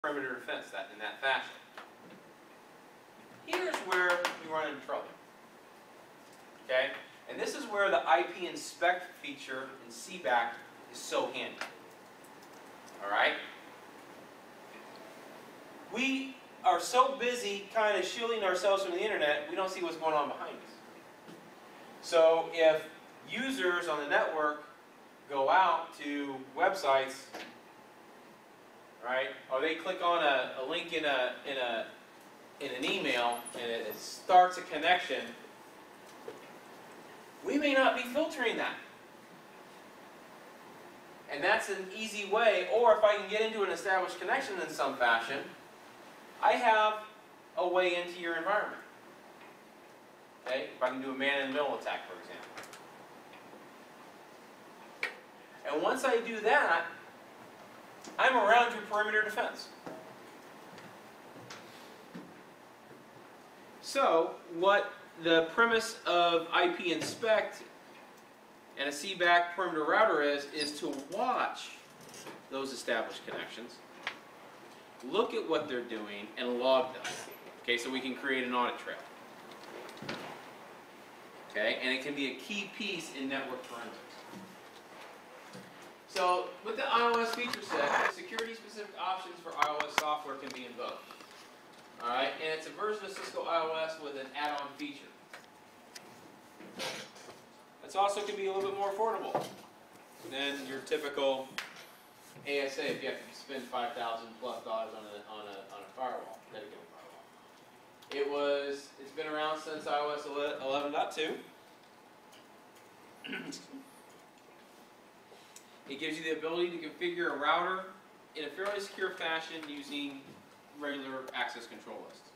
perimeter defense in that fashion. Here's where we run into trouble. Okay? And this is where the IP inspect feature in CBAC is so handy. Alright? We are so busy kind of shielding ourselves from the internet, we don't see what's going on behind us. So if users on the network go out to websites, right, or they click on a link in an email and it starts a connection, we may not be filtering that. And that's an easy way, or if I can get into an established connection in some fashion, I have a way into your environment. Okay? If I can do a man-in-the-middle attack, for example. And once I do that, I'm around your perimeter defense. So, what the premise of IP inspect and a CBAC perimeter router is to watch those established connections, look at what they're doing, and log them. Okay, so we can create an audit trail. Okay, and it can be a key piece in network forensics. So, with the iOS feature set, security-specific options for iOS software can be invoked. Alright, and it's a version of Cisco iOS with an add-on feature. This also can be a little bit more affordable than your typical ASA if you have to spend $5,000+ on a firewall, dedicated firewall. It's been around since iOS 11.2. It gives you the ability to configure a router in a fairly secure fashion using regular access control lists.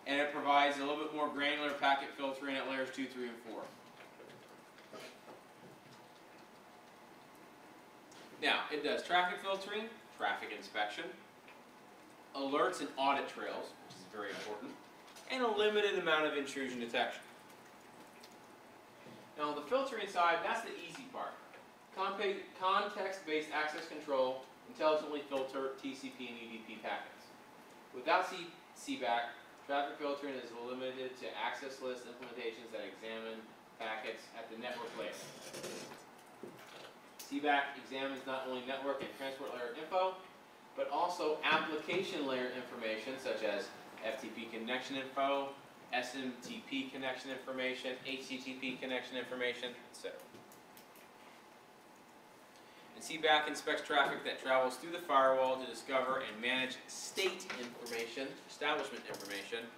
And it provides a little bit more granular packet filtering at layers 2, 3, and 4. Now, it does traffic filtering, traffic inspection, alerts and audit trails, which is very important, and a limited amount of intrusion detection. Now, on the filtering side, that's the easy part. Context-based access control intelligently filter TCP and UDP packets. Without CBAC, traffic filtering is limited to access list implementations that examine packets at the network layer. CBAC examines not only network and transport layer info, but also application layer information such as FTP connection info, SMTP connection information, HTTP connection information, etc. And CBAC inspects traffic that travels through the firewall to discover and manage state information, establishment information,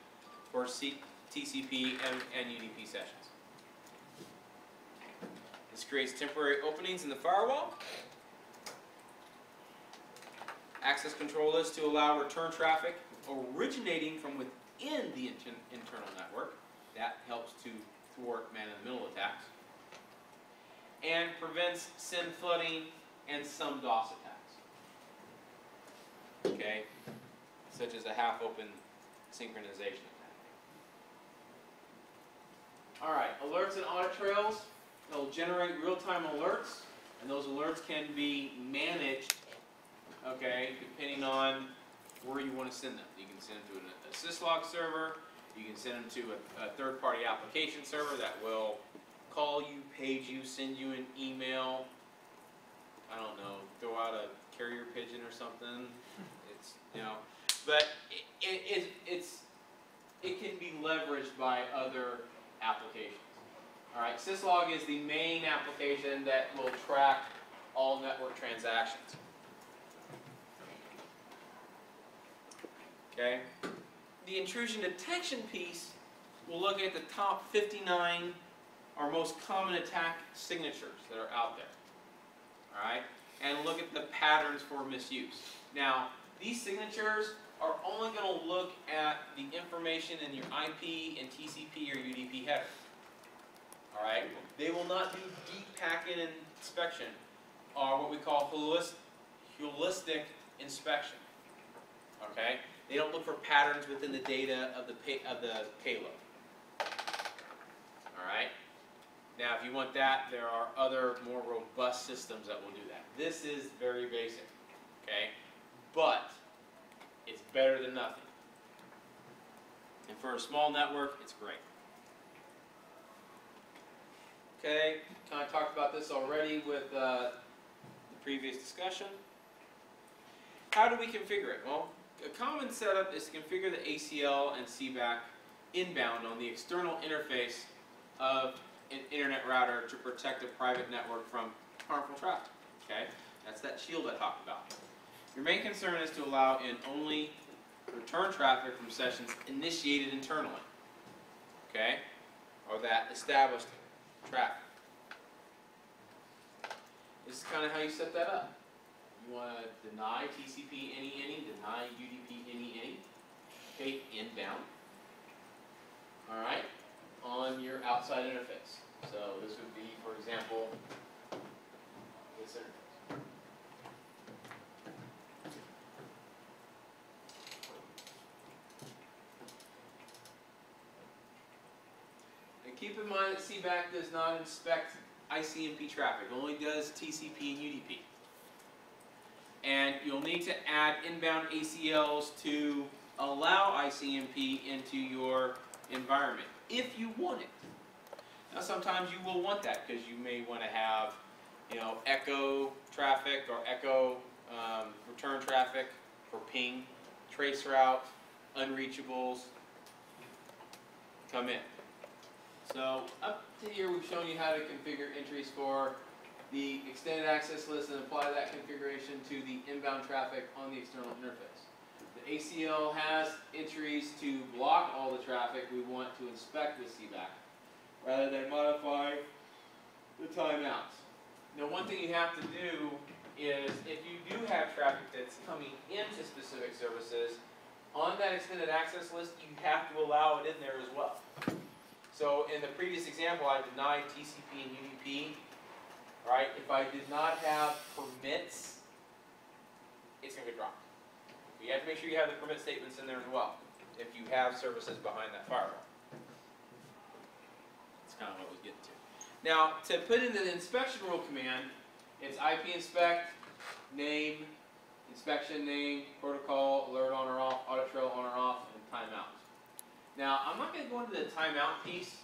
for TCP and UDP sessions. This creates temporary openings in the firewall. Access control lists to allow return traffic originating from within the internal network. That helps to thwart man-in-the-middle attacks. And prevents SYN flooding and some DOS attacks. Okay? Such as a half-open synchronization attack. Alright, alerts and audit trails. They'll generate real-time alerts, and those alerts can be managed, okay, depending on where you want to send them. You can send them to a syslog server, you can send them to a third-party application server that will call you, page you, send you an email, I don't know, throw out a carrier pigeon or something. It's, you know, but it can be leveraged by other applications. All right, syslog is the main application that will track all network transactions. Okay, the intrusion detection piece will look at the top 59 or most common attack signatures that are out there. Alright, and look at the patterns for misuse. Now, these signatures are only going to look at the information in your IP and TCP or UDP header. Alright, they will not do deep packet inspection, or what we call holistic inspection. Okay, they don't look for patterns within the data of the payload. Alright. Now, if you want that, there are other more robust systems that will do that. This is very basic, okay? But better than nothing. And for a small network, it's great. Okay, kind of talked about this already with the previous discussion. How do we configure it? Well, a common setup is to configure the ACL and CBAC inbound on the external interface of an internet router to protect a private network from harmful traffic. Okay, that's that shield I talked about. Your main concern is to allow in only return traffic from sessions initiated internally. Okay, or that established traffic. This is kind of how you set that up. You want to deny TCP any, deny UDP any, okay, inbound. All right, on your outside interface. So this would be, for example, this interface. And keep in mind that CBAC does not inspect ICMP traffic, it only does TCP and UDP. And you'll need to add inbound ACLs to allow ICMP into your environment, if you want it. Now sometimes you will want that because you may want to have, echo traffic or echo return traffic for ping, trace route, unreachables come in. So up to here we've shown you how to configure entries for the extended access list and apply that configuration to the inbound traffic on the external interface. The ACL has entries to block all the traffic we want to inspect with CBAC, rather than modify the timeouts. Now one thing you have to do is, if you do have traffic that's coming into specific services, on that extended access list, you have to allow it in there as well. So in the previous example, I denied TCP and UDP. Right? If I did not have permits, it's going to get dropped. You have to make sure you have the permit statements in there as well, if you have services behind that firewall. That's kind of what I was getting to. Now, to put in the inspection rule command, it's IP inspect, name, inspection name, protocol, alert on or off, audit trail on or off, and timeout. Now, I'm not going to go into the timeout piece.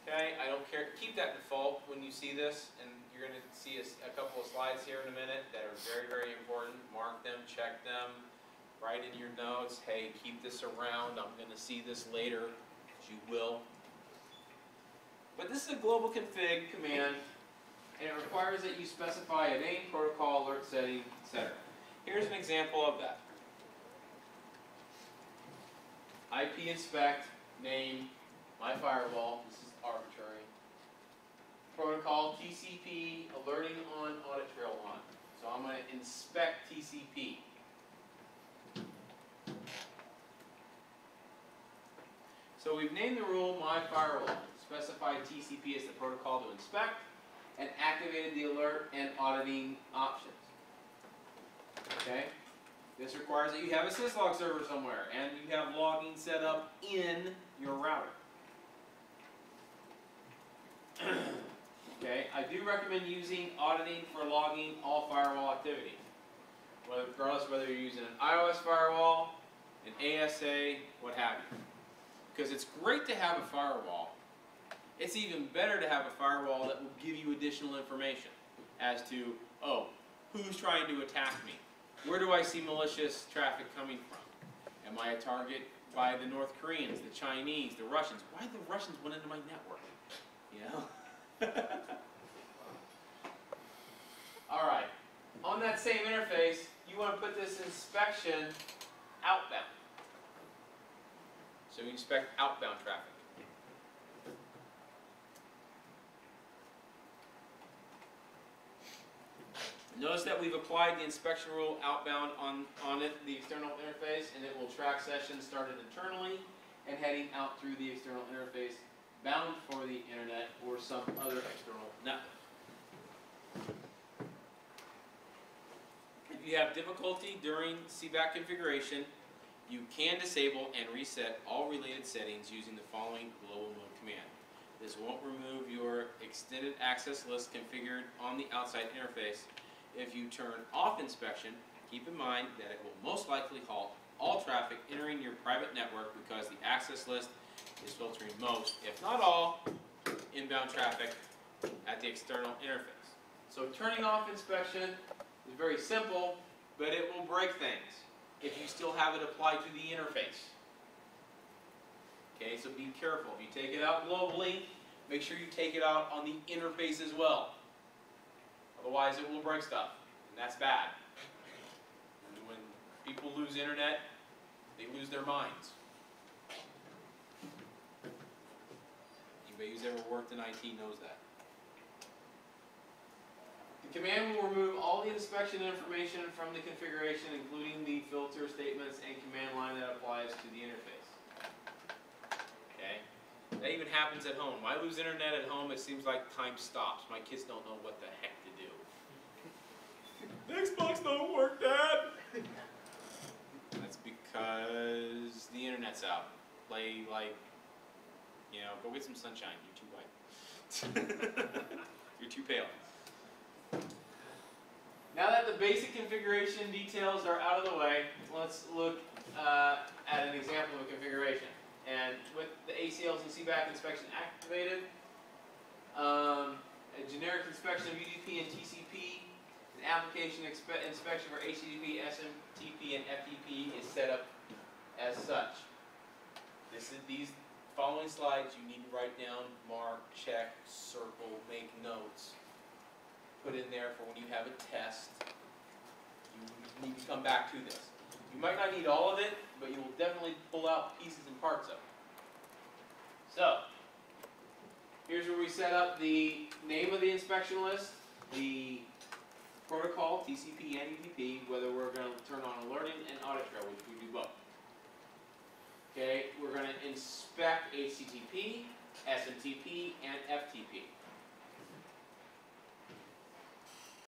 Okay, I don't care. Keep that default when you see this, and you're going to see a couple of slides here in a minute that are very, very important. Mark them, check them, write in your notes, hey, keep this around. I'm going to see this later, as you will. But this is a global config command, and it requires that you specify a name, protocol, alert setting, etc. Here's an example of that. IP inspect, name, my firewall. This is arbitrary. Protocol TCP, alerting on, audit trail on. So I'm going to inspect TCP. So we've named the rule my firewall, specified TCP as the protocol to inspect, and activated the alert and auditing options. Okay? This requires that you have a syslog server somewhere, and you have logging set up in your router. Okay, I do recommend using auditing for logging all firewall activity, regardless of whether you're using an iOS firewall, an ASA, what have you. Because it's great to have a firewall. It's even better to have a firewall that will give you additional information as to, oh, who's trying to attack me? Where do I see malicious traffic coming from? Am I a target by the North Koreans, the Chinese, the Russians? Why did the Russians went into my network? You know? Alright, on that same interface, you want to put this inspection outbound. So you inspect outbound traffic. Notice that we've applied the inspection rule outbound on it, the external interface, and it will track sessions started internally and heading out through the external interface bound for the internet or some other external network. If you have difficulty during CBAC configuration, you can disable and reset all related settings using the following global mode command. This won't remove your extended access list configured on the outside interface. If you turn off inspection, keep in mind that it will most likely halt all traffic entering your private network because the access list is filtering most, if not all, inbound traffic at the external interface. So turning off inspection is very simple, but it will break things if you still have it applied to the interface. Okay, so be careful. If you take it out globally, make sure you take it out on the interface as well. Otherwise it will break stuff, and that's bad. And when people lose internet, they lose their minds. Anybody who's ever worked in IT knows that. The command will remove all the inspection information from the configuration, including the filter statements and command line that applies to the interface. Okay? That even happens at home. When I lose internet at home, it seems like time stops. My kids don't know what the heck to do. The Xbox don't work, Dad! That's because the internet's out. Play like, you know, go get some sunshine. You're too white. You're too pale. Now that the basic configuration details are out of the way, let's look at an example of a configuration. And with the ACLs and CBAC inspection activated, a generic inspection of UDP and TCP, an application inspection for HTTP, SMTP, and FTP is set up as such. These following slides you need to write down, mark, check, circle, make notes. Put in there for when you have a test. You need to come back to this. You might not need all of it, but you will definitely pull out pieces and parts of it. So, here's where we set up the name of the inspection list, the protocol, TCP and UDP, whether we're going to turn on alerting and audit trail, which we do both. Okay, we're going to inspect HTTP, SMTP, and FTP.